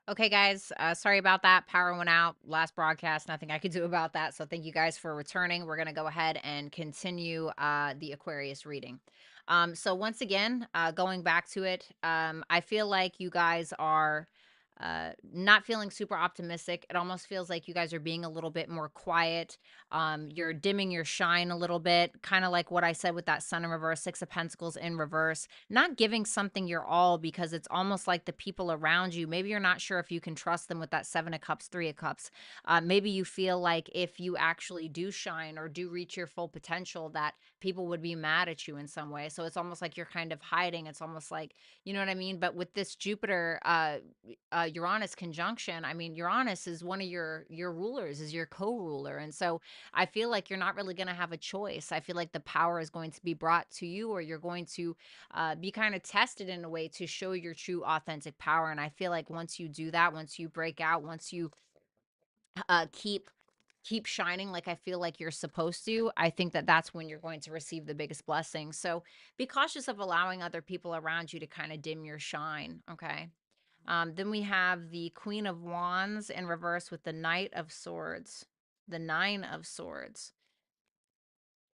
Okay, guys, sorry about that. Power went out last broadcast. Nothing I could do about that. So thank you guys for returning. We're going to go ahead and continue the Aquarius reading. So once again, going back to it, I feel like you guys are not feeling super optimistic. It almost feels like you guys are being a little bit more quiet. You're dimming your shine a little bit, kind of like what I said with that Sun in reverse, Six of Pentacles in reverse, not giving something your all because it's almost like the people around you, maybe you're not sure if you can trust them with that Seven of Cups, Three of Cups. Maybe you feel like if you actually do shine or do reach your full potential, that people would be mad at you in some way. So it's almost like you're kind of hiding. It's almost like, you know what I mean? But with this Jupiter, Uranus conjunction, I mean, Uranus is one of your rulers, is your co-ruler. And so I feel like you're not really going to have a choice. I feel like the power is going to be brought to you, or you're going to be kind of tested in a way to show your true authentic power. And I feel like once you do that, once you break out, once you keep shining like I feel like you're supposed to, I think that that's when you're going to receive the biggest blessing. So be cautious of allowing other people around you to kind of dim your shine. Okay. Then we have the Queen of Wands in reverse with the Knight of Swords, the Nine of Swords,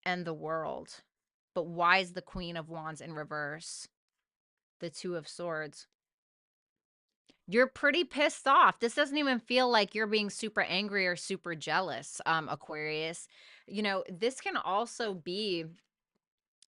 and the World. But why is the Queen of Wands in reverse? The Two of Swords. You're pretty pissed off. This doesn't even feel like you're being super angry or super jealous, Aquarius. You know, this can also be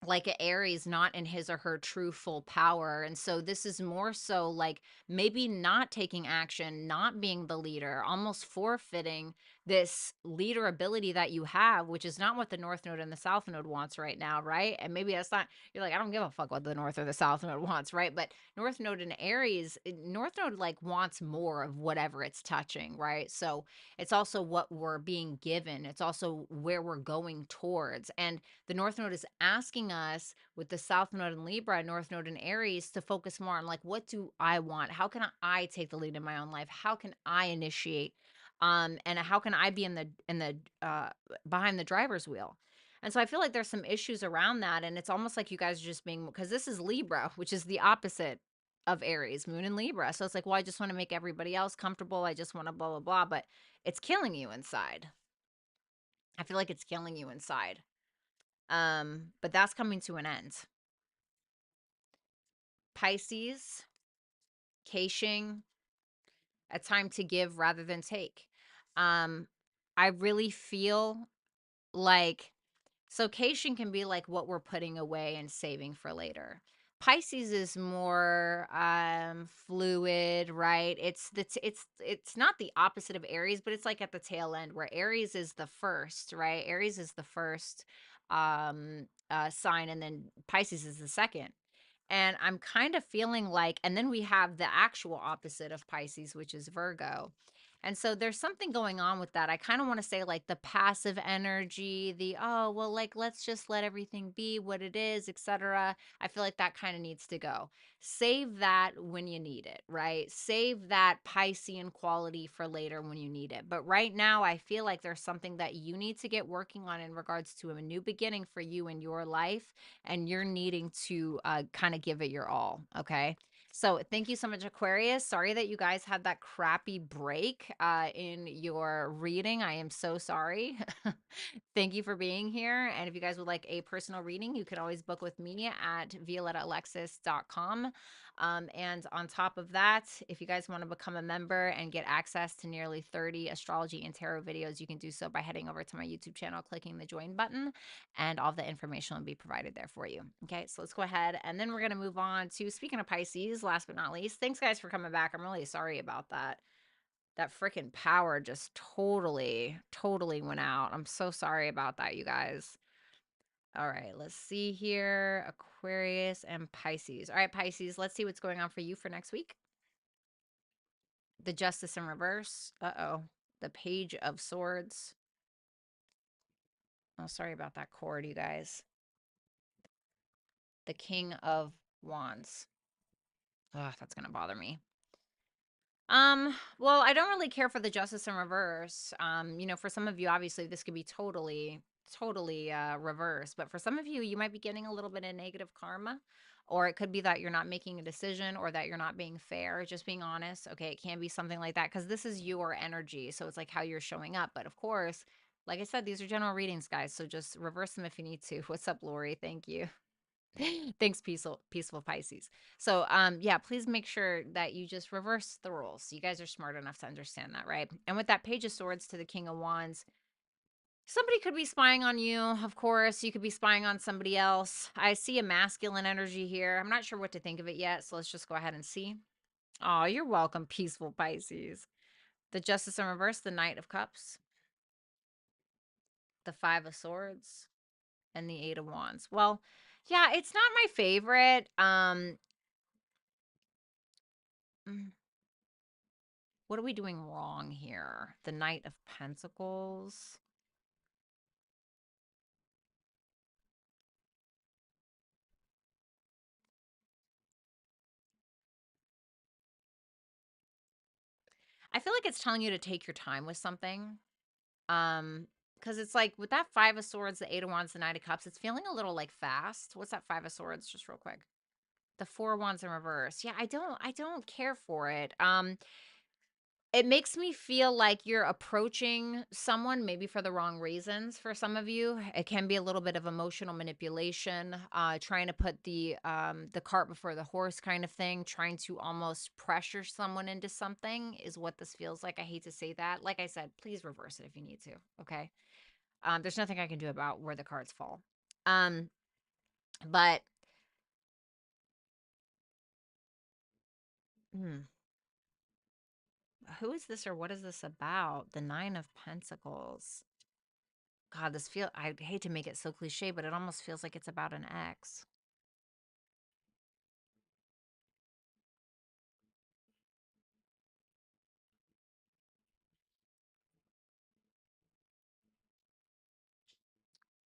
like a Aries not in his or her true full power. And so this is more so like maybe not taking action, not being the leader, almost forfeiting this leader ability that you have, which is not what the North Node and the South Node wants right now, right? And maybe that's not, you're like, I don't give a fuck what the North or the South Node wants, right? But North Node and Aries, North Node like wants more of whatever it's touching, right? So it's also what we're being given. It's also where we're going towards. And the North Node is asking us with the South Node in Libra, North Node in Aries to focus more on like, what do I want? How can I take the lead in my own life? How can I initiate? And how can I be in the behind the driver's wheel? And so I feel like there's some issues around that. And it's almost like you guys are just being, because this is Libra, which is the opposite of Aries, Moon in Libra. So it's like, well, I just want to make everybody else comfortable. I just want to blah, blah, blah. But it's killing you inside. I feel like it's killing you inside. But that's coming to an end. Pisces, Keishing, a time to give rather than take. Um, I really feel like, so Keishing can be like what we're putting away and saving for later. Pisces is more fluid, right? It's not the opposite of Aries, but it's like at the tail end where Aries is the first, right? Aries is the first sign, and then Pisces is the second. And I'm kind of feeling like, and then we have the actual opposite of Pisces, which is Virgo. And so there's something going on with that. I kind of want to say like the passive energy, the oh, well, like let's just let everything be what it is, etc. I feel like that kind of needs to go. Save that when you need it, right? Save that Piscean quality for later when you need it. But right now, I feel like there's something that you need to get working on in regards to a new beginning for you in your life, and you're needing to kind of give it your all. Okay. So thank you so much, Aquarius. Sorry that you guys had that crappy break in your reading. I am so sorry. Thank you for being here. And if you guys would like a personal reading, you can always book with me at violettaalexis.com. And on top of that, if you guys want to become a member and get access to nearly 30 astrology and tarot videos, you can do so by heading over to my YouTube channel, clicking the join button, and all the information will be provided there for you. Okay, so let's go ahead. And then we're going to move on to, speaking of Pisces, last but not least, thanks guys for coming back. I'm really sorry about that. That freaking power just totally went out. I'm so sorry about that, you guys. All right, let's see here. Aquarius and Pisces. All right, Pisces, let's see what's going on for you for next week. The Justice in reverse. Uh-oh. The Page of Swords. Oh, sorry about that cord, you guys. The King of Wands. Oh, that's gonna bother me. Well, I don't really care for the Justice in reverse. You know, for some of you, obviously, this could be totally, totally reverse. But for some of you, you might be getting a little bit of negative karma, or it could be that you're not making a decision or that you're not being fair, just being honest. Okay, it can be something like that because this is your energy. So it's like how you're showing up. But of course, like I said, these are general readings, guys. So just reverse them if you need to. What's up, Lori? Thank you. Thanks, peaceful Pisces. So yeah, please make sure that you just reverse the rules. You guys are smart enough to understand that, right? And with that Page of Swords to the King of Wands, somebody could be spying on you, of course. You could be spying on somebody else. I see a masculine energy here. I'm not sure what to think of it yet, so let's just go ahead and see. Oh, you're welcome, peaceful Pisces. The Justice in reverse, the Knight of Cups, the Five of Swords, and the Eight of Wands. Well, yeah, it's not my favorite. Mm, what are we doing wrong here? The Knight of Pentacles. I feel like it's telling you to take your time with something. Because it's like with that Five of Swords, the Eight of Wands, the Knight of Cups, it's feeling a little like fast. What's that Five of Swords? Just real quick. The Four of Wands in reverse. Yeah, I don't care for it. It makes me feel like you're approaching someone maybe for the wrong reasons for some of you. It can be a little bit of emotional manipulation, trying to put the cart before the horse kind of thing, trying to almost pressure someone into something is what this feels like. I hate to say that. Like I said, please reverse it if you need to. Okay. There's nothing I can do about where the cards fall. Um, but hmm, who is this or what is this about? The Nine of Pentacles. God, I hate to make it so cliche, but it almost feels like it's about an ex.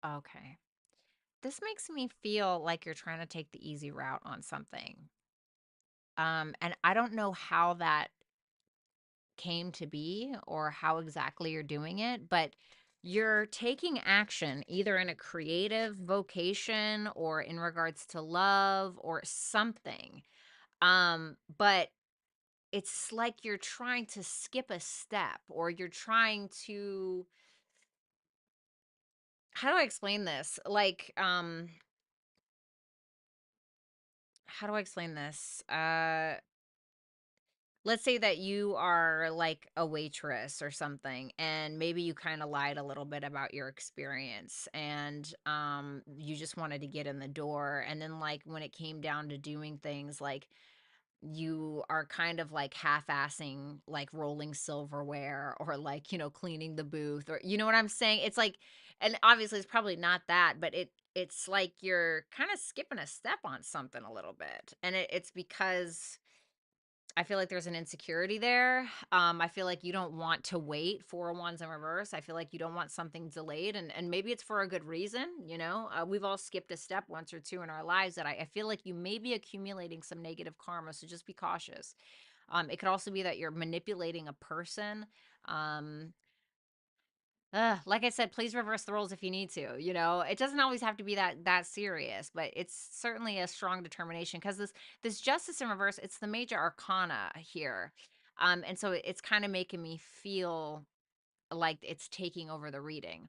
Okay. This makes me feel like you're trying to take the easy route on something. And I don't know how that came to be or how exactly you're doing it, but you're taking action either in a creative vocation or in regards to love or something. But it's like you're trying to skip a step or you're trying to, how do I explain this? Like, how do I explain this? Let's say that you are like a waitress or something, and maybe you kind of lied a little bit about your experience and you just wanted to get in the door. And then, like, when it came down to doing things, like, you are kind of like half-assing like rolling silverware or like, cleaning the booth, or you know what I'm saying? It's like, and obviously it's probably not that, but it's like you're kind of skipping a step on something a little bit. And it's because I feel like there's an insecurity there. I feel like you don't want to wait for wands in reverse. I feel like you don't want something delayed, and maybe it's for a good reason. We've all skipped a step once or two in our lives that I feel like you may be accumulating some negative karma. So just be cautious. It could also be that you're manipulating a person. Um, like I said, please reverse the roles if you need to. It doesn't always have to be that serious, but it's certainly a strong determination because this justice in reverse, it's the major arcana here, and so it's kind of making me feel like it's taking over the reading.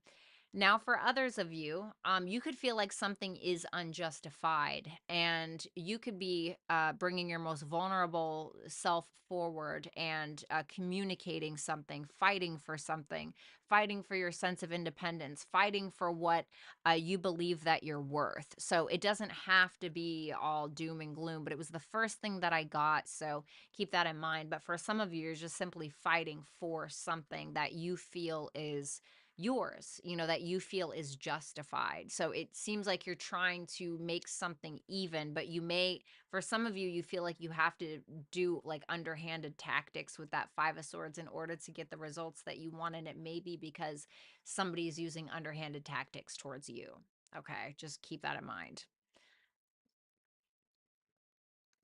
Now, for others of you, you could feel like something is unjustified, and you could be bringing your most vulnerable self forward and communicating something, fighting for your sense of independence, fighting for what you believe that you're worth. So it doesn't have to be all doom and gloom, but it was the first thing that I got. So keep that in mind. But for some of you, you're just simply fighting for something that you feel is yours, that you feel is justified. So it seems like you're trying to make something even, but for some of you, you feel like you have to do like underhanded tactics with that Five of Swords in order to get the results that you want. And it may be because somebody's using underhanded tactics towards you. Okay, just keep that in mind.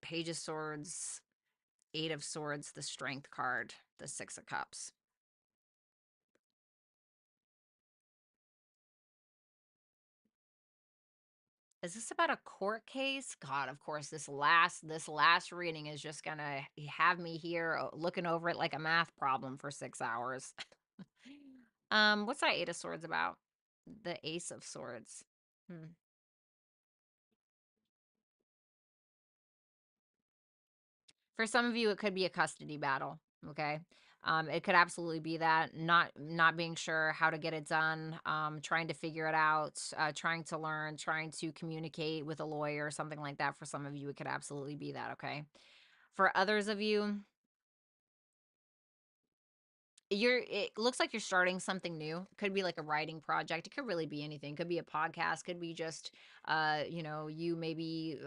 Page of Swords, Eight of Swords, the Strength card, the Six of Cups. Is this about a court case? God, of course, this last reading is just gonna have me here looking over it like a math problem for 6 hours. What's that Eight of Swords about? The Ace of Swords. Hmm. For some of you, it could be a custody battle. Okay. It could absolutely be that not being sure how to get it done, trying to figure it out, trying to learn, trying to communicate with a lawyer, or something like that. For some of you, it could absolutely be that. Okay. For others of you, it looks like you're starting something new. It could be like a writing project. It could really be anything. Could be a podcast. Could be just you maybe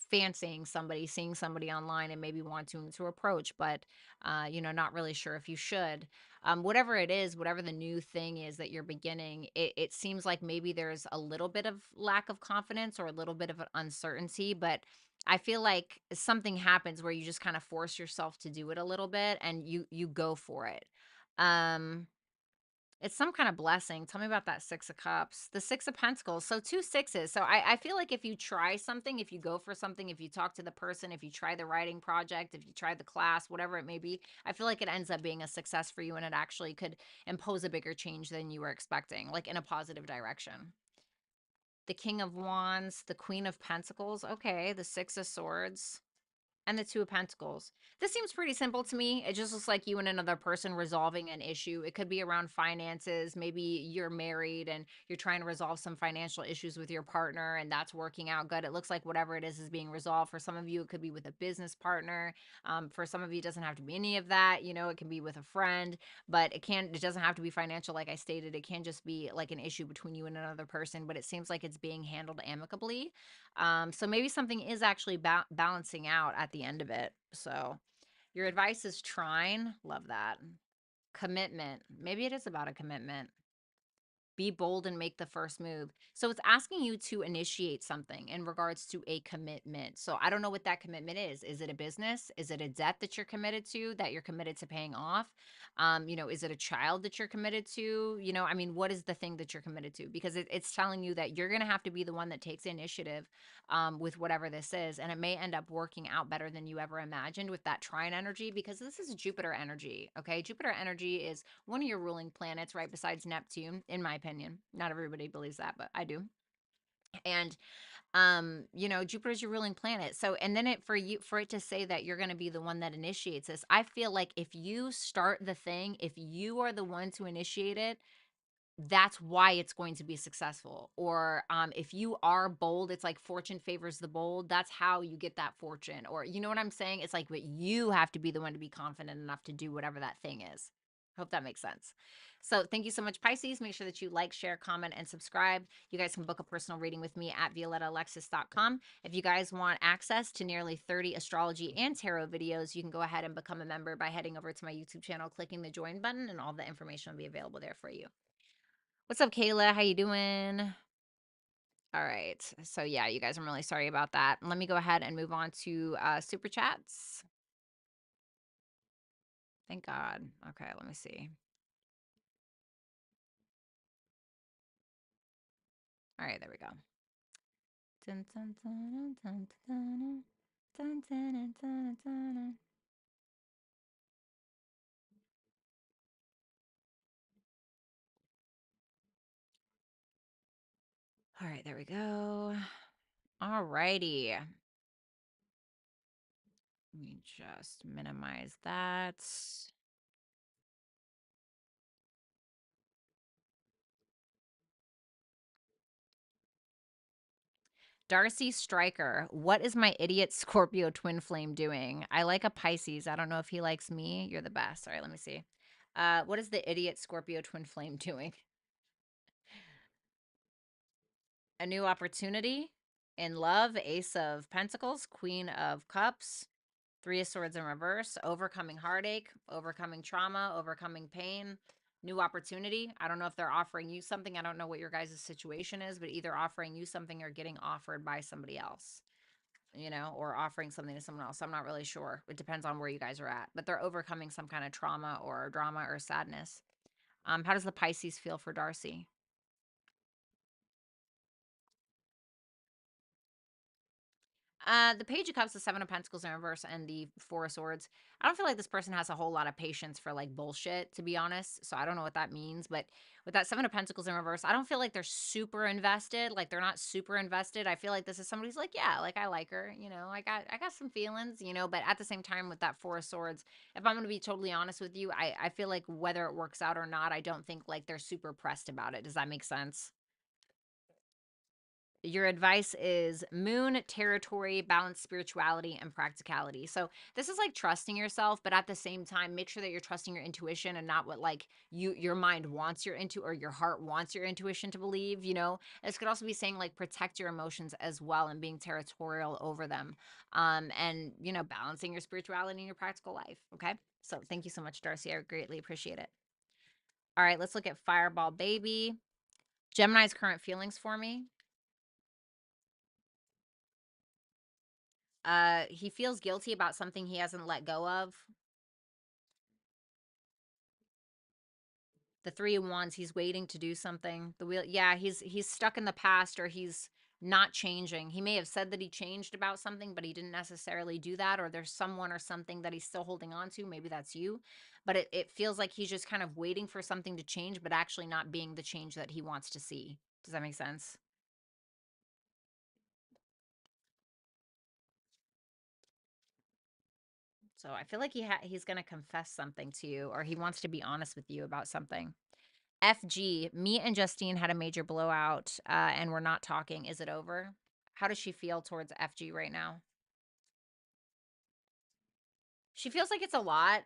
fancying somebody, seeing somebody online and maybe want to approach, but not really sure if you should. Whatever it is, whatever the new thing is that you're beginning, it seems like maybe there's a little bit of lack of confidence or a little bit of an uncertainty, but I feel like something happens where you just kind of force yourself to do it a little bit and you go for it. Um it's some kind of blessing. Tell me about that Six of Cups. The Six of Pentacles. So two sixes. So I feel like if you try something, if you go for something, if you talk to the person, if you try the writing project, if you try the class, whatever it may be, I feel like it ends up being a success for you and it actually could impose a bigger change than you were expecting, like in a positive direction. The King of Wands, the Queen of Pentacles. Okay, the Six of Swords and the Two of Pentacles. This seems pretty simple to me. It just looks like you and another person resolving an issue. It could be around finances. Maybe you're married and you're trying to resolve some financial issues with your partner and that's working out good. It looks like whatever it is being resolved. For some of you, it could be with a business partner. For some of you, it doesn't have to be any of that. It can be with a friend, but it doesn't have to be financial. Like I stated, it can just be like an issue between you and another person, but it seems like it's being handled amicably. So maybe something is actually balancing out at the end of it. So your advice is trine. Love that. Commitment. Maybe it is about a commitment. Be bold and make the first move. So it's asking you to initiate something in regards to a commitment. So I don't know what that commitment is. Is it a business? Is it a debt that you're committed to, that you're committed to paying off? Is it a child that you're committed to? What is the thing that you're committed to? Because it's telling you that you're going to have to be the one that takes initiative with whatever this is. And it may end up working out better than you ever imagined with that trine energy, because this is Jupiter energy. Okay. Jupiter energy is one of your ruling planets, right besides Neptune, in my opinion. Not everybody believes that, but I do. And Jupiter's your ruling planet. So, and then for it to say that you're going to be the one that initiates this, I feel like if you start the thing, if you are the one to initiate it, that's why it's going to be successful. Or if you are bold, it's like fortune favors the bold. That's how you get that fortune. Or you know what I'm saying? It's like, but you have to be the one to be confident enough to do whatever that thing is. Hope that makes sense. So thank you so much, Pisces. Make sure that you like, share, comment, and subscribe. You guys can book a personal reading with me at violettaalexis.com. If you guys want access to nearly 30 astrology and tarot videos, you can go ahead and become a member by heading over to my YouTube channel, clicking the join button, and all the information will be available there for you. What's up, Kayla? How you doing? All right. So yeah, you guys, I'm really sorry about that. Let me go ahead and move on to super chats. Thank God. Okay, let me see. All right, there we go. Dun, dun, dun, dun, dun, dun, dun, dun, dun, dun, dun. All right, there we go. All righty. Let me just minimize that. Darcy Stryker, what is my idiot Scorpio twin flame doing? I like a Pisces. I don't know if he likes me. You're the best. All right, let me see. What is the idiot Scorpio twin flame doing? A new opportunity in love, Ace of Pentacles, Queen of Cups, Three of Swords in reverse, overcoming heartache, overcoming trauma, overcoming pain, new opportunity. I don't know if they're offering you something. I don't know what your guys' situation is, but either offering you something or getting offered by somebody else, or offering something to someone else. I'm not really sure. It depends on where you guys are at, but they're overcoming some kind of trauma or drama or sadness. How does the Pisces feel for Darcy? The Page of Cups, the Seven of Pentacles in reverse, and the Four of Swords. I don't feel like this person has a whole lot of patience for like bullshit, to be honest. So I don't know what that means. But with that Seven of Pentacles in reverse, I don't feel like they're super invested. Like they're not super invested. I feel like this is somebody who's like, yeah, like I like her. You know, I got some feelings. You know, but at the same time, with that Four of Swords, if I'm going to be totally honest with you, I feel like whether it works out or not, I don't think like they're super pressed about it. Does that make sense? Your advice is moon, territory, balance, spirituality, and practicality. So this is like trusting yourself, but at the same time, make sure that you're trusting your intuition and not what like your mind wants your or your heart wants your intuition to believe. You know, this could also be saying like protect your emotions as well and being territorial over them. And you know, balancing your spirituality in your practical life. Okay. So thank you so much, Darcy. I greatly appreciate it. All right, let's look at Fireball Baby. Gemini's current feelings for me. He feels guilty about something he hasn't let go of. The Three of Wands, he's waiting to do something. The Wheel, yeah, he's stuck in the past, or he's not changing. He may have said that he changed about something, but he didn't necessarily do that, or there's someone or something that he's still holding on to. Maybe that's you. But it feels like he's just kind of waiting for something to change, but actually not being the change that he wants to see. Does that make sense? So I feel like he's going to confess something to you, or he wants to be honest with you about something. FG, me and Justine had a major blowout, and we're not talking. Is it over? How does she feel towards FG right now? She feels like it's a lot.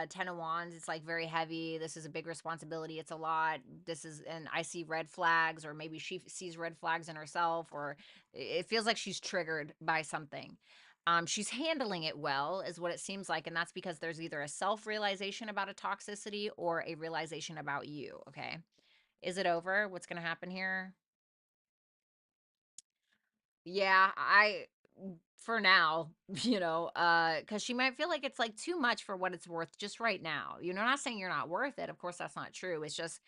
Ten of Wands, it's like very heavy. This is a big responsibility. It's a lot. This is, and I see red flags, or maybe she sees red flags in herself, or it feels like she's triggered by something. She's handling it well, is what it seems like, and that's because there's either a self realization about a toxicity or a realization about you. Okay, is it over? What's going to happen here? Yeah, for now, cuz she might feel like it's like too much for what it's worth just right now. You know, not saying you're not worth it. Of course that's not true. It's just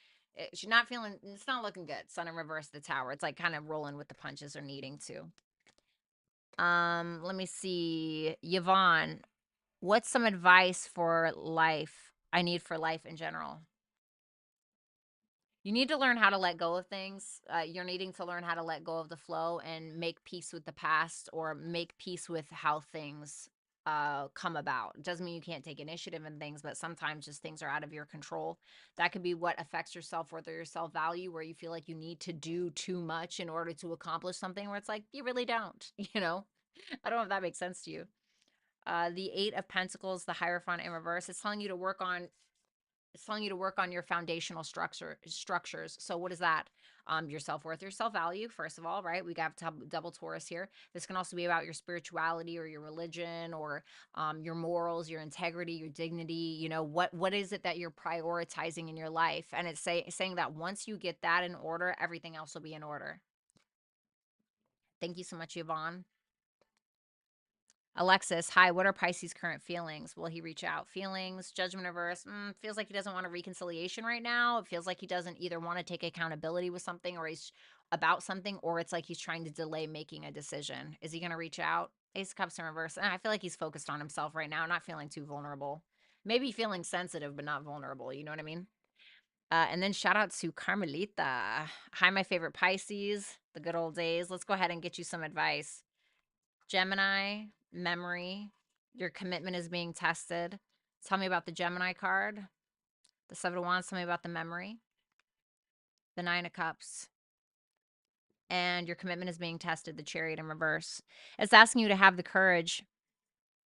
she's not feeling, it's not looking good. Sun in reverse, the Tower. It's like kind of rolling with the punches or needing to. Let me see. Yvonne, what's some advice for life I need for life in general? You need to learn how to let go of things. You're needing to learn how to let go of the flow and make peace with the past, or make peace with how things come about. It doesn't mean you can't take initiative in things, but sometimes just things are out of your control. That could be what affects your self-worth or your self-value, where you feel like you need to do too much in order to accomplish something, where it's like, you really don't, you know? I don't know if that makes sense to you. The Eight of Pentacles, the Hierophant in reverse, it's telling you to work on your foundational structures. So what is that? Your self-worth, your self-value, first of all, right? We got double Taurus here. This can also be about your spirituality or your religion, or your morals, your integrity, your dignity. You know, what is it that you're prioritizing in your life? And it's saying that once you get that in order, everything else will be in order. Thank you so much, Yvonne. Alexis, hi, what are Pisces' current feelings? Will he reach out? Feelings, judgment averse, feels like he doesn't want a reconciliation right now. It feels like he doesn't either want to take accountability with something, or he's about something, or it's like he's trying to delay making a decision. Is he going to reach out? Ace of Cups in reverse. I feel like he's focused on himself right now, not feeling too vulnerable. Maybe feeling sensitive, but not vulnerable. You know what I mean? And then shout out to Carmelita. Hi, my favorite Pisces, the good old days. Let's go ahead and get you some advice. Gemini, memory, your commitment is being tested. Tell me about the Gemini card. The Seven of Wands, tell me about the memory. The Nine of Cups. And your commitment is being tested, the Chariot in reverse. It's asking you to have the courage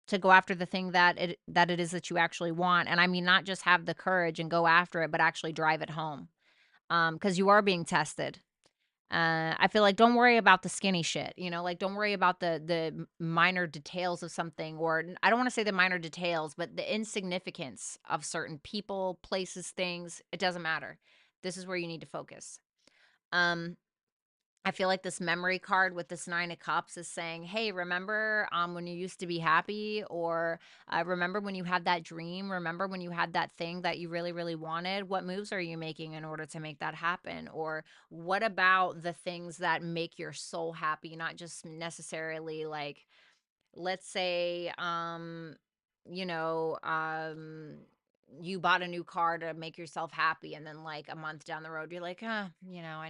to go after the thing that it is that you actually want. And I mean, not just have the courage and go after it, but actually drive it home. Because you are being tested. I feel like don't worry about the skinny shit, like don't worry about the minor details of something, or I don't want to say the minor details, but the insignificance of certain people, places, things. It doesn't matter. This is where you need to focus. Um, I feel like this memory card with this 9 of cups is saying, hey, remember when you used to be happy, or remember when you had that dream, remember when you had that thing that you really, really wanted. What moves are you making in order to make that happen? Or what about the things that make your soul happy, not just necessarily like, let's say, you know, you bought a new car to make yourself happy, and then like a month down the road you're like, I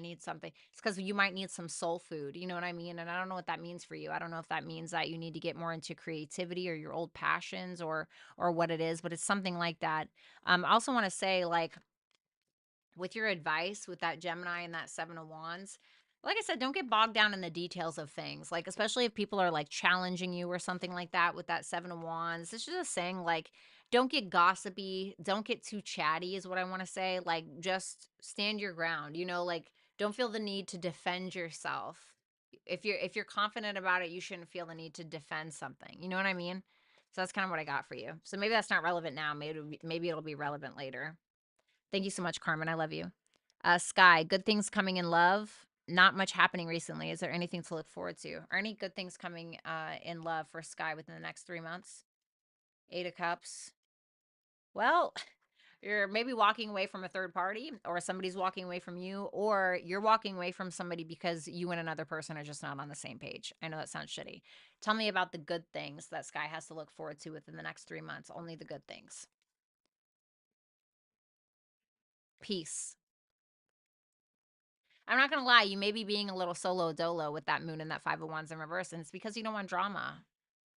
need something. It's because you might need some soul food, you know what I mean? And I don't know what that means for you. I don't know if that means that you need to get more into creativity or your old passions, or what it is, but it's something like that. I also want to say, like, with your advice with that Gemini and that 7 of Wands, like I said, don't get bogged down in the details of things. Like, especially if people are like challenging you or something like that with that 7 of Wands. It's just saying, like, don't get gossipy, don't get too chatty, is what I want to say. Like, just stand your ground, like, don't feel the need to defend yourself. If you're confident about it, you shouldn't feel the need to defend something. You know what I mean? So that's kind of what I got for you. So maybe that's not relevant now. Maybe it'll be relevant later. Thank you so much, Carmen. I love you. Sky, good things coming in love. Not much happening recently. Is there anything to look forward to? Are any good things coming in love for Sky within the next 3 months? 8 of Cups. Well, you're maybe walking away from a third party, or somebody's walking away from you, or you're walking away from somebody because you and another person are just not on the same page. I know that sounds shitty. Tell me about the good things that Sky has to look forward to within the next 3 months. Only the good things. Peace. I'm not gonna lie, you may be being a little solo dolo with that moon and that 5 of Wands in reverse, and it's because you don't want drama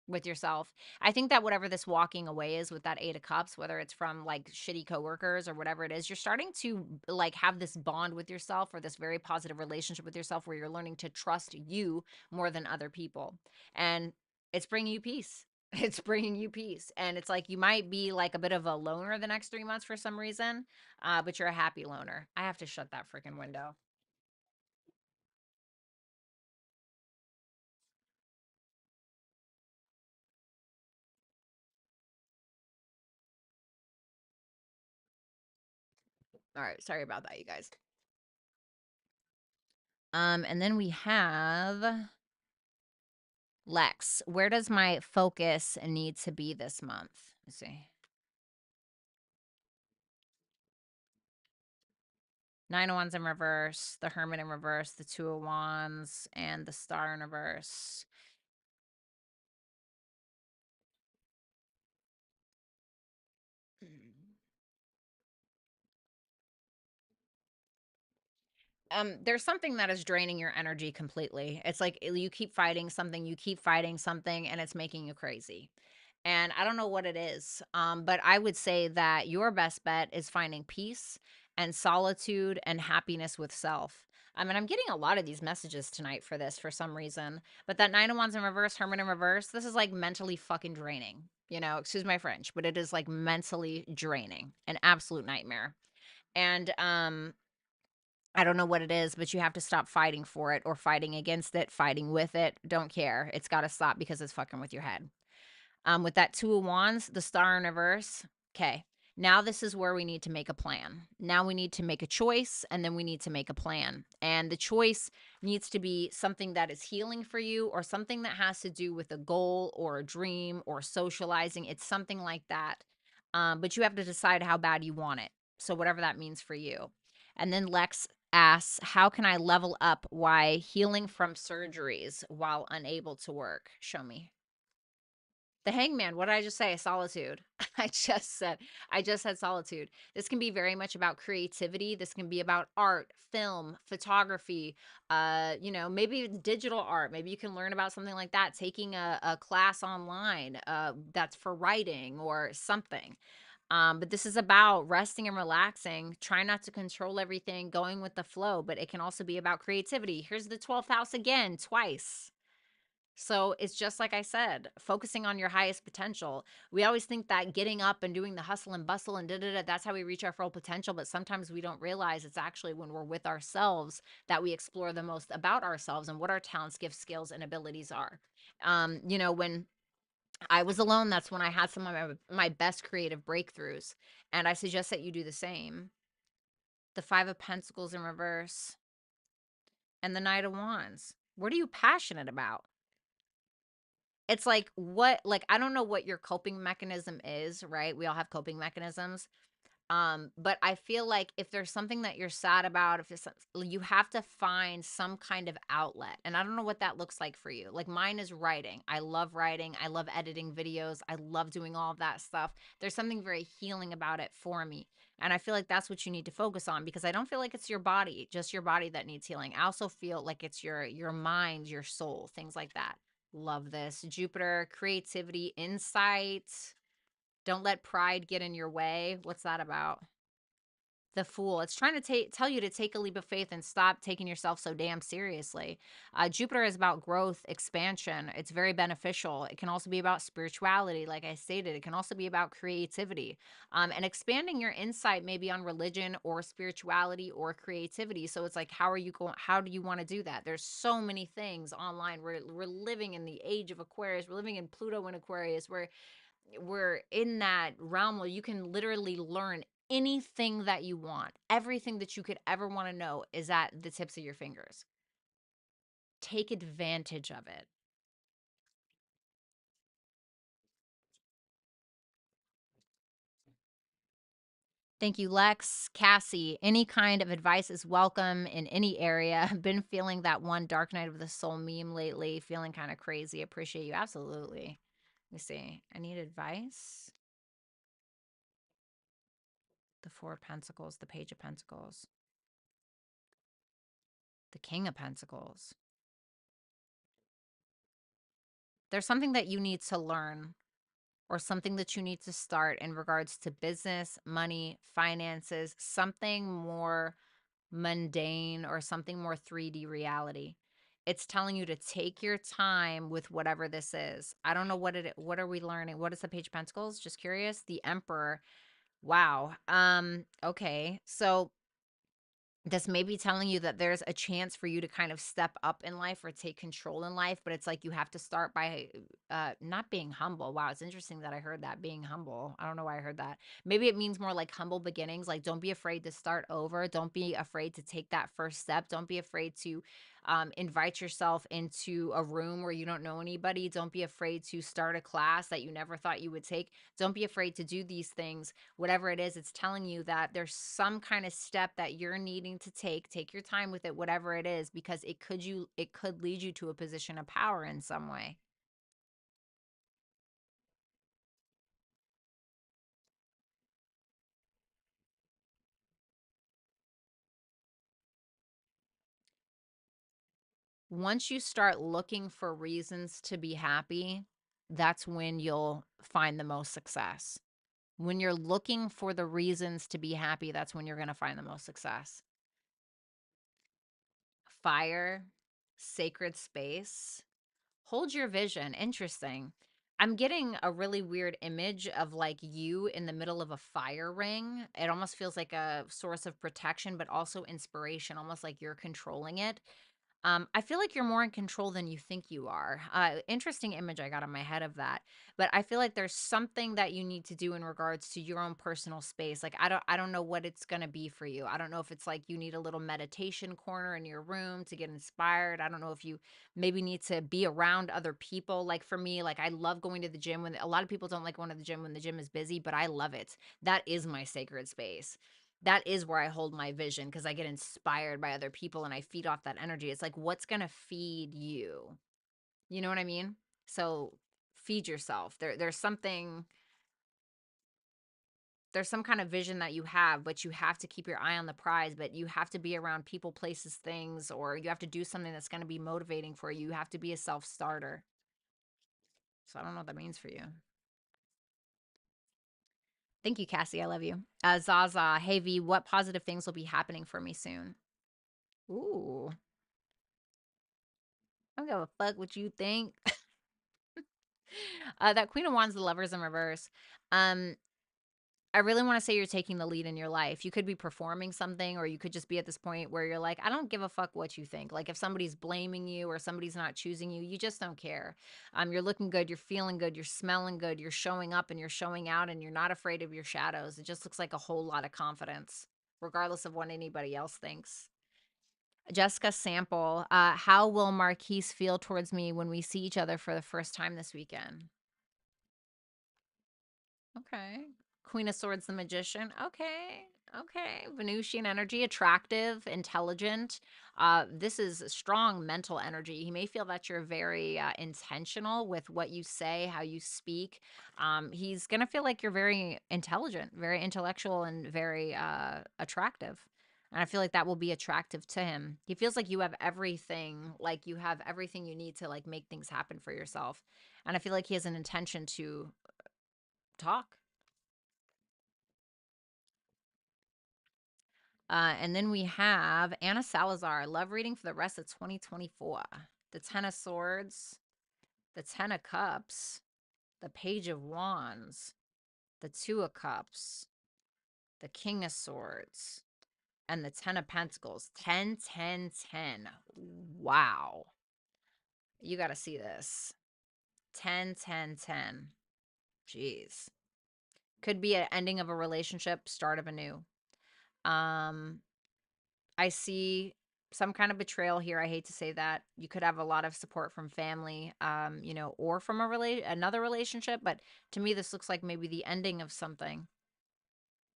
with yourself. I think that whatever this walking away is with that 8 of Cups, whether it's from like shitty coworkers or whatever it is, you're starting to like have this bond with yourself, or this very positive relationship with yourself, where you're learning to trust you more than other people. And it's bringing you peace. It's bringing you peace. And it's like you might be like a bit of a loner the next 3 months for some reason, but you're a happy loner. I have to shut that freaking window. All right, sorry about that, you guys. And then we have Lex. Where does my focus need to be this month? Let's see. 9 of Wands in reverse, the Hermit in reverse, the 2 of Wands, and the Star in reverse. There's something that is draining your energy completely. It's like you keep fighting something, and it's making you crazy. And I don't know what it is. But I would say that your best bet is finding peace and solitude and happiness with self. I mean, I'm getting a lot of these messages tonight for this for some reason. But that 9 of Wands in reverse, Hermit in reverse, this is like mentally fucking draining. Excuse my French, but it is like mentally draining, an absolute nightmare. And I don't know what it is, but you have to stop fighting for it, or fighting against it, fighting with it. Don't care. It's got to stop because it's fucking with your head. With that 2 of Wands, the Star in reverse. Okay. Now this is where we need to make a plan. Now we need to make a choice, and then we need to make a plan. And the choice needs to be something that is healing for you, or something that has to do with a goal or a dream or socializing. It's something like that. But you have to decide how bad you want it. So whatever that means for you. And then Lex asks, how can I level up while healing from surgeries while unable to work? Show me. The Hangman, what did I just say? Solitude. I just said solitude. This can be very much about creativity. This can be about art, film, photography, maybe digital art. Maybe you can learn about something like that, taking a class online that's for writing or something. But this is about resting and relaxing. Try not to control everything, going with the flow, but it can also be about creativity. Here's the 12th house again, twice. So it's just like I said, focusing on your highest potential. We always think that getting up and doing the hustle and bustle and that's how we reach our full potential. But sometimes we don't realize it's actually when we're with ourselves that we explore the most about ourselves and what our talents, gifts, skills, and abilities are. When I was alone, that's when I had some of my best creative breakthroughs. And I suggest that you do the same. The 5 of Pentacles in reverse. and the Knight of Wands. What are you passionate about? It's like, what, like, I don't know what your coping mechanism is, right? We all have coping mechanisms. But I feel like if there's something that you're sad about, if it's, you have to find some kind of outlet. And I don't know what that looks like for you. Like mine is writing. I love writing. I love editing videos. I love doing all of that stuff. There's something very healing about it for me. And I feel like that's what you need to focus on, because I don't feel like it's your body, just your body that needs healing. I also feel like it's your mind, your soul, things like that. Love this. Jupiter, creativity, insight. Don't let pride get in your way. What's that about? The Fool. It's trying to tell you to take a leap of faith and stop taking yourself so damn seriously. Jupiter is about growth, expansion. It's very beneficial. It can also be about spirituality, like I stated. It can also be about creativity, and expanding your insight maybe on religion or spirituality or creativity. So it's like, how are you going? How do you want to do that? There's so many things online. We're living in the age of Aquarius. We're living in Pluto in Aquarius. We're in that realm where you can literally learn anything that you want. Everything that you could ever want to know is at the tips of your fingers. Take advantage of it. Thank you, Lex. Cassie, any kind of advice is welcome in any area. I've been feeling that one Dark Night of the Soul meme lately, feeling kind of crazy. Appreciate you. Absolutely. Let me see. I need advice. The Four of Pentacles, the Page of Pentacles, the King of Pentacles. There's something that you need to learn, or something that you need to start in regards to business, money, finances, something more mundane or something more 3D reality. It's telling you to take your time with whatever this is. I don't know what are we learning? What is the Page of Pentacles? Just curious. The Emperor. Wow. Okay. So this may be telling you that there's a chance for you to kind of step up in life or take control in life, but it's like you have to start by not being humble. Wow, it's interesting that I heard that, being humble. I don't know why I heard that. Maybe it means more like humble beginnings. Like, don't be afraid to start over. Don't be afraid to take that first step. Don't be afraid to invite yourself into a room where you don't know anybody. Don't be afraid to start a class that you never thought you would take. Don't be afraid to do these things. Whatever it is, it's telling you that there's some kind of step that you're needing to take. Take your time with it, whatever it is, because it could lead you to a position of power in some way. Once you start looking for reasons to be happy, that's when you'll find the most success. When you're looking for the reasons to be happy, that's when you're going to find the most success. Fire, sacred space, hold your vision. Interesting. I'm getting a really weird image of like you in the middle of a fire ring. It almost feels like a source of protection, but also inspiration, almost like you're controlling it. I feel like you're more in control than you think you are. Interesting image I got in my head of that. But I feel like there's something that you need to do in regards to your own personal space. Like I don't know what it's gonna be for you. I don't know if it's like you need a little meditation corner in your room to get inspired. I don't know if you maybe need to be around other people. Like for me, like I love going to the gym when a lot of people don't like going to the gym when the gym is busy, but I love it. That is my sacred space. That is where I hold my vision, because I get inspired by other people and I feed off that energy. It's like, what's going to feed you? You know what I mean? So feed yourself. There's some kind of vision that you have, but you have to keep your eye on the prize, but you have to be around people, places, things, or you have to do something that's going to be motivating for you. You have to be a self-starter. So I don't know what that means for you. Thank you, Cassie. I love you. Zaza, hey V, what positive things will be happening for me soon? Ooh, I don't give a fuck what you think. That Queen of Wands, the Lovers in reverse. Um, I really want to say you're taking the lead in your life. You could be performing something, or you could just be at this point where you're like, I don't give a fuck what you think. Like if somebody's blaming you or somebody's not choosing you, you just don't care. You're looking good, you're feeling good, you're smelling good, you're showing up and you're showing out, and you're not afraid of your shadows. It just looks like a whole lot of confidence, regardless of what anybody else thinks. Jessica Sample, how will Marquise feel towards me when we see each other for the first time this weekend? Okay. Queen of Swords, the Magician. Okay. Okay. Venusian energy, attractive, intelligent. This is a strong mental energy. He may feel that you're very intentional with what you say, how you speak. He's going to feel like you're very intelligent, very intellectual, and very attractive. And I feel like that will be attractive to him. He feels like you have everything you need to like make things happen for yourself. And I feel like he has an intention to talk. And then we have Anna Salazar, love reading for the rest of 2024. The Ten of Swords, the Ten of Cups, the Page of Wands, the Two of Cups, the King of Swords, and the Ten of Pentacles. 10, 10, 10. Wow. You got to see this. 10, 10, 10. Jeez. Could be an ending of a relationship, start of a new. I see some kind of betrayal here. I hate to say that. You could have a lot of support from family, or from another relationship, but to me this looks like maybe the ending of something.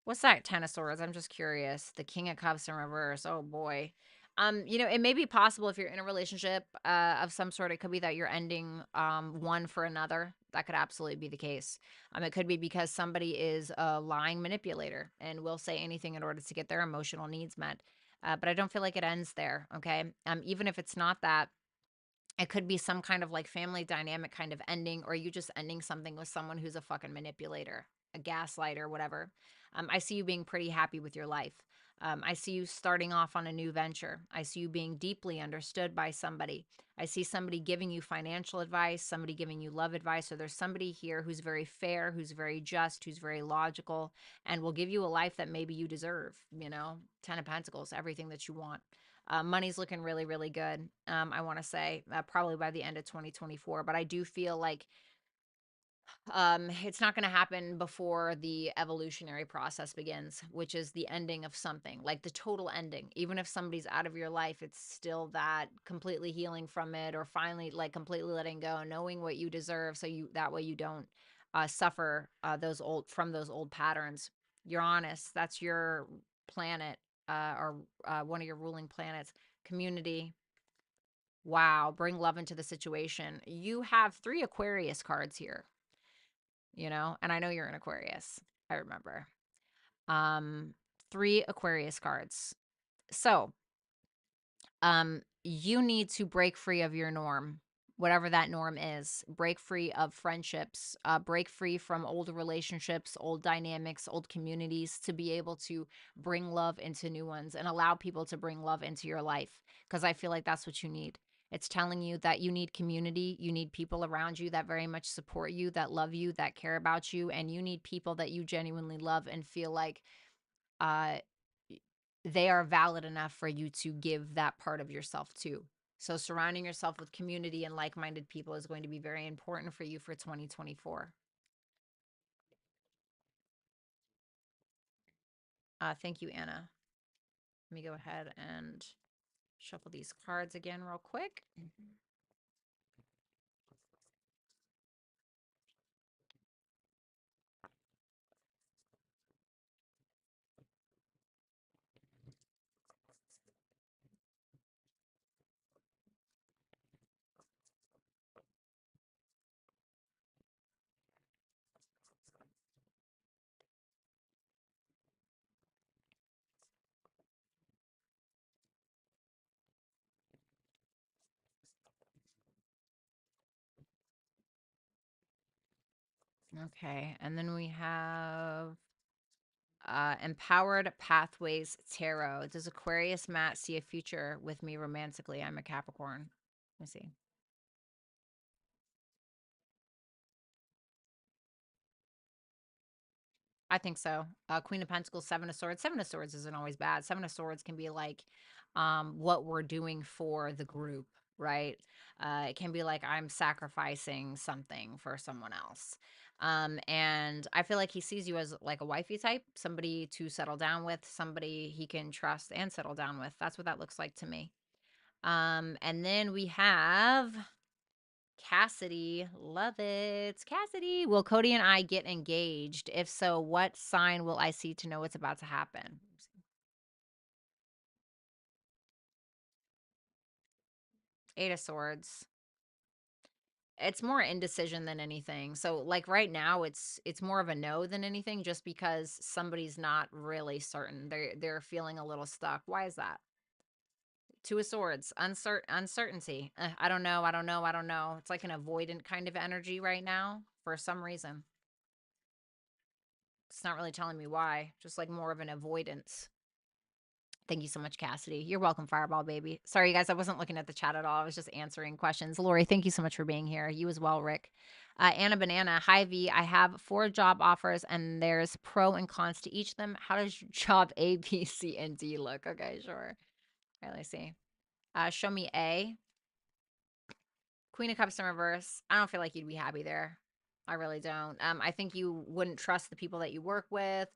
What's that, Ten of Swords? I'm just curious. The King of Cups in reverse. Oh boy. It may be possible if you're in a relationship of some sort. It could be that you're ending one for another. That could absolutely be the case. It could be because somebody is a lying manipulator and will say anything in order to get their emotional needs met. But I don't feel like it ends there. Okay. Even if it's not that, it could be some kind of like family dynamic kind of ending, or you just ending something with someone who's a fucking manipulator, a gaslighter, whatever. I see you being pretty happy with your life. I see you starting off on a new venture. I see you being deeply understood by somebody. I see somebody giving you financial advice, somebody giving you love advice. So there's somebody here who's very fair, who's very just, who's very logical, and will give you a life that maybe you deserve. Ten of Pentacles, everything that you want. Money's looking really, really good. I want to say probably by the end of 2024, but I do feel like it's not going to happen before the evolutionary process begins, which is the ending of something, like the total ending. Even if somebody's out of your life, it's still that completely healing from it, or finally like completely letting go, knowing what you deserve, so that way you don't suffer those old patterns. Uranus, that's your planet, or one of your ruling planets. Community. Wow, bring love into the situation. You have 3 Aquarius cards here, and I know you're an Aquarius. I remember. Um 3 Aquarius cards. So, you need to break free of your norm, whatever that norm is. Break free of friendships, break free from old relationships, old dynamics, old communities, to be able to bring love into new ones and allow people to bring love into your life, because I feel like that's what you need. It's telling you that you need community, you need people around you that very much support you, that love you, that care about you, and you need people that you genuinely love and feel like uh they are valid enough for you to give that part of yourself to. So surrounding yourself with community and like-minded people is going to be very important for you for 2024. Thank you, Anna. Let me go ahead and shuffle these cards again real quick. Okay, and then we have Empowered Pathways Tarot. Does Aquarius Matt see a future with me romantically? I'm a Capricorn. Let me see. I think so. Queen of Pentacles, Seven of Swords. Seven of Swords isn't always bad. Seven of Swords can be like what we're doing for the group, right? It can be like I'm sacrificing something for someone else. And I feel like he sees you as like a wifey type, somebody to settle down with, somebody he can trust and settle down with. That's what that looks like to me. And then we have Cassidy. Love it. Cassidy. Will Cody and I get engaged? If so, what sign will I see to know what's about to happen? Eight of Swords. It's more indecision than anything. So like right now it's more of a no than anything, just because somebody's not really certain. They're feeling a little stuck. Why is that? Two of Swords, uncertainty. I don't know, I don't know, I don't know. It's like an avoidant kind of energy right now for some reason. It's not really telling me why, just like more of an avoidance. Thank you so much, Cassidy. You're welcome, Fireball Baby. Sorry, you guys, I wasn't looking at the chat at all. I was just answering questions. Lori, thank you so much for being here. You as well, Rick. Anna Banana, hi V. I have 4 job offers and there's pro and cons to each of them. How does your job A, B, C, and D look? Okay, sure. All right, let's see. Show me A. Queen of Cups in reverse. I don't feel like you'd be happy there. I really don't. I think you wouldn't trust the people that you work with.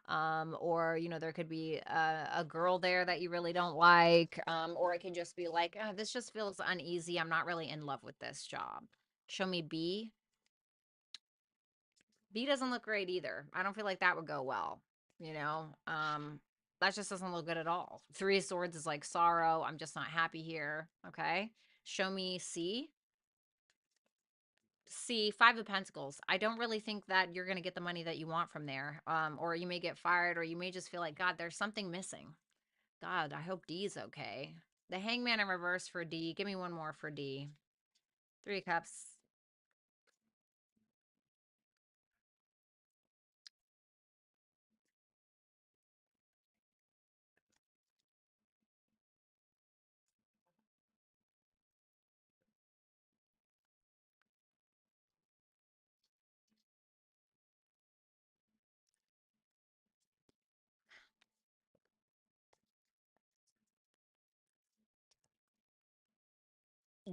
Or, you know, there could be a girl there that you really don't like. Or it could just be like, oh, this just feels uneasy. I'm not really in love with this job. Show me B. B doesn't look great either. I don't feel like that would go well, you know? That just doesn't look good at all. 3 of Swords is like sorrow. I'm just not happy here. Okay. Show me C. See, 5 of Pentacles. I don't really think that you're going to get the money that you want from there. Or you may get fired, or you may just feel like, God, there's something missing. God, I hope D's okay. The Hangman in reverse for D. Give me one more for D. 3 of Cups.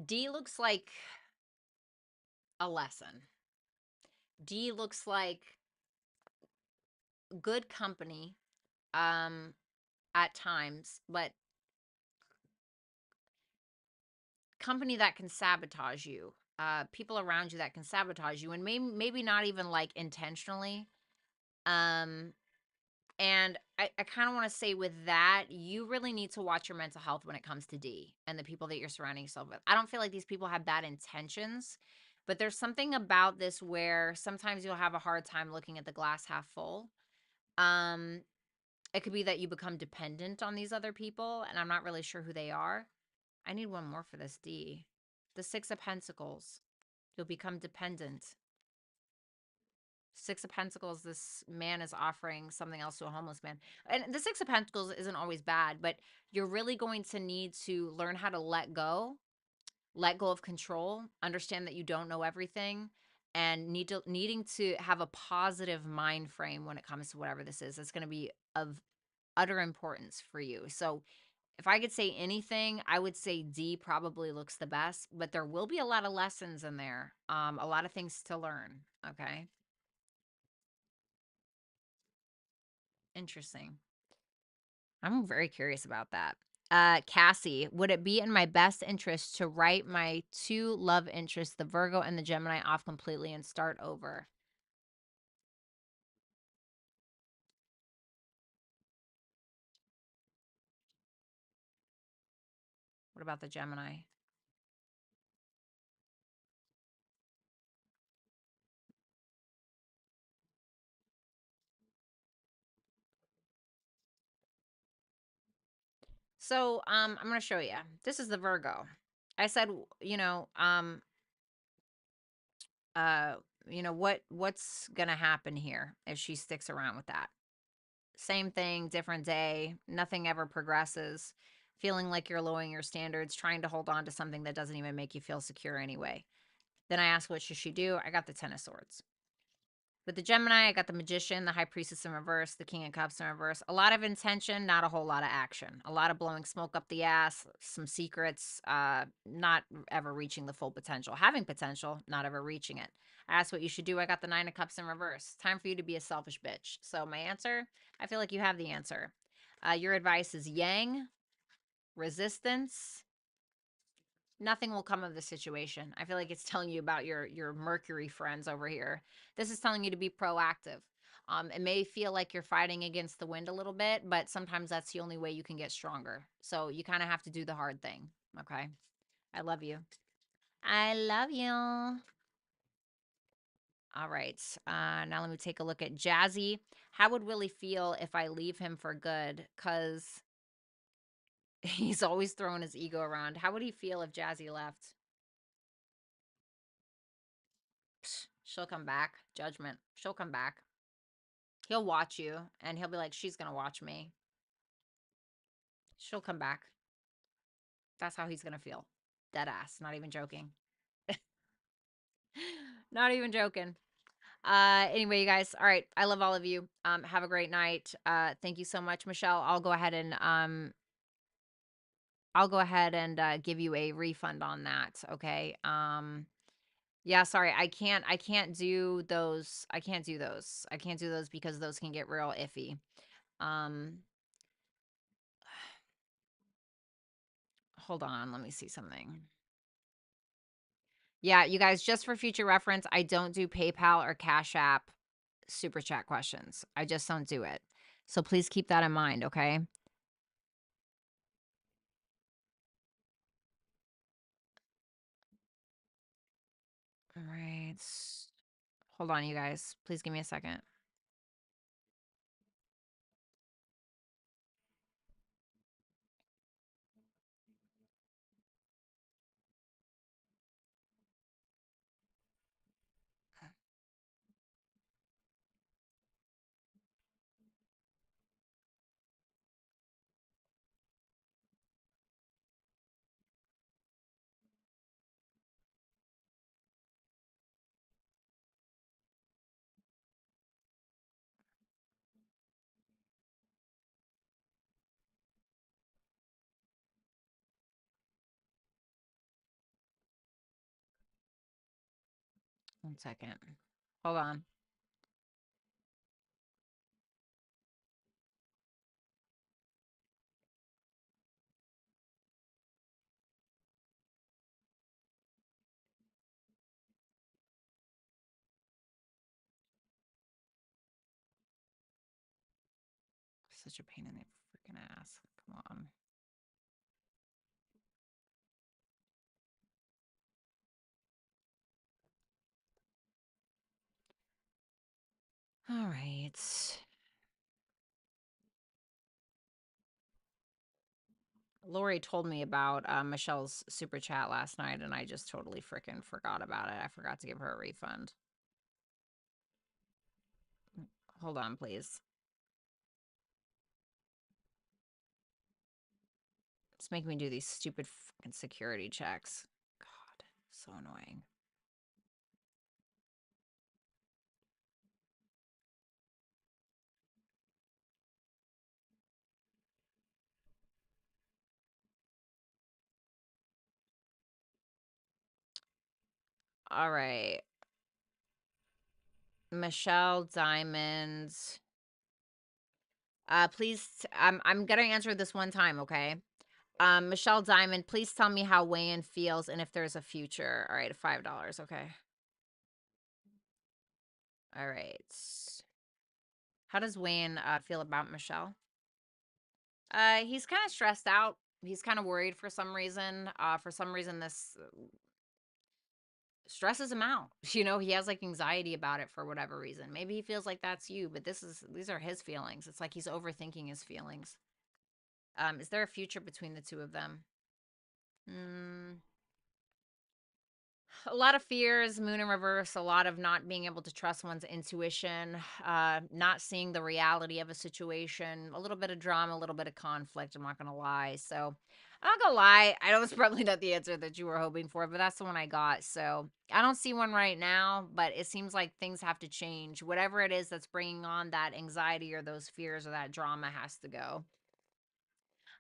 D looks like a lesson. D looks like good company um, at times, but company that can sabotage you. People around you that can sabotage you, and maybe not even like intentionally. Um, And I kind of want to say with that, you really need to watch your mental health when it comes to D and the people that you're surrounding yourself with. I don't feel like these people have bad intentions, but there's something about this where sometimes you'll have a hard time looking at the glass half full. Um, it could be that you become dependent on these other people, and I'm not really sure who they are. I need one more for this D. The 6 of Pentacles. You'll become dependent. 6 of Pentacles, this man is offering something else to a homeless man. And the 6 of Pentacles isn't always bad, but you're really going to need to learn how to let go of control, understand that you don't know everything, and needing to have a positive mind frame when it comes to whatever this is. It's going to be of utter importance for you. So if I could say anything, I would say D probably looks the best, but there will be a lot of lessons in there, a lot of things to learn. Okay. Interesting. I'm very curious about that. Cassie, would it be in my best interest to write my 2 love interests, the Virgo and the Gemini, off completely and start over? What about the Gemini? So, I'm going to show you. This is the Virgo. I said, you know, uh, what's going to happen here if she sticks around with that? Same thing, different day, nothing ever progresses, feeling like you're lowering your standards, trying to hold on to something that doesn't even make you feel secure anyway. Then I asked, what should she do? I got the 10 of Swords. With the Gemini, I got the Magician, the High Priestess in reverse, the King of Cups in reverse. A lot of intention, not a whole lot of action. A lot of blowing smoke up the ass, some secrets, not ever reaching the full potential. Having potential, not ever reaching it. I asked what you should do. I got the Nine of Cups in reverse. Time for you to be a selfish bitch. So my answer, I feel like you have the answer. Your advice is Yang, resistance. Nothing will come of the situation. I feel like it's telling you about your Mercury friends over here. This is telling you to be proactive. It may feel like you're fighting against the wind a little bit, but sometimes that's the only way you can get stronger. So you kind of have to do the hard thing. Okay. I love you. I love you. All right. Now let me take a look at Jazzy. How would Willie feel if I leave him for good? Because he's always throwing his ego around. How would he feel if Jazzy left? She'll come back. Judgment. She'll come back. He'll watch you, and he'll be like, she's going to watch me. She'll come back. That's how he's going to feel. Dead ass. Not even joking. Not even joking. Anyway, you guys. All right. I love all of you. Have a great night. Thank you so much, Michelle. I'll go ahead and give you a refund on that. Okay. Yeah, sorry. I can't do those. I can't do those because those can get real iffy. Hold on, let me see something. Yeah, you guys, just for future reference, I don't do PayPal or Cash App super chat questions. I just don't do it. So please keep that in mind, okay? All right. Hold on, you guys. Please give me a second. One second. Hold on. Such a pain in the freaking ass. Come on. All right. Lori told me about Michelle's super chat last night, and I just totally freaking forgot about it. I forgot to give her a refund. Hold on, please. It's making me do these stupid fucking security checks. God, so annoying. All right. Michelle Diamond. Please, I'm gonna answer this one time, okay? Michelle Diamond, please tell me how Wayne feels and if there's a future. All right, $5, okay. All right. How does Wayne feel about Michelle? He's kind of stressed out. He's kind of worried for some reason. For some reason, this stresses him out. You know, he has like anxiety about it for whatever reason. Maybe he feels like that's you, but these are his feelings. It's like he's overthinking his feelings. Is there a future between the two of them? A lot of fears, moon in reverse, a lot of not being able to trust one's intuition, not seeing the reality of a situation, a little bit of drama, a little bit of conflict, I'm not going to lie. So I'm not gonna lie, I know it's probably not the answer that you were hoping for, but that's the one I got. So I don't see one right now, but it seems like things have to change. Whatever it is that's bringing on that anxiety or those fears or that drama has to go.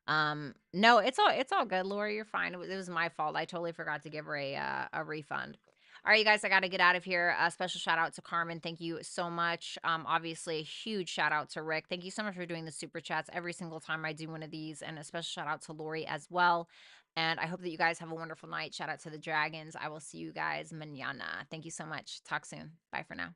No, it's all good, Lori. You're fine. It was my fault. I totally forgot to give her a refund. All right, you guys, I got to get out of here. A special shout out to Carmen. Thank you so much. Obviously, a huge shout out to Rick. Thank you so much for doing the super chats every single time I do one of these, and a special shout out to Lori as well. And I hope that you guys have a wonderful night. Shout out to the dragons. I will see you guys mañana. Thank you so much. Talk soon. Bye for now.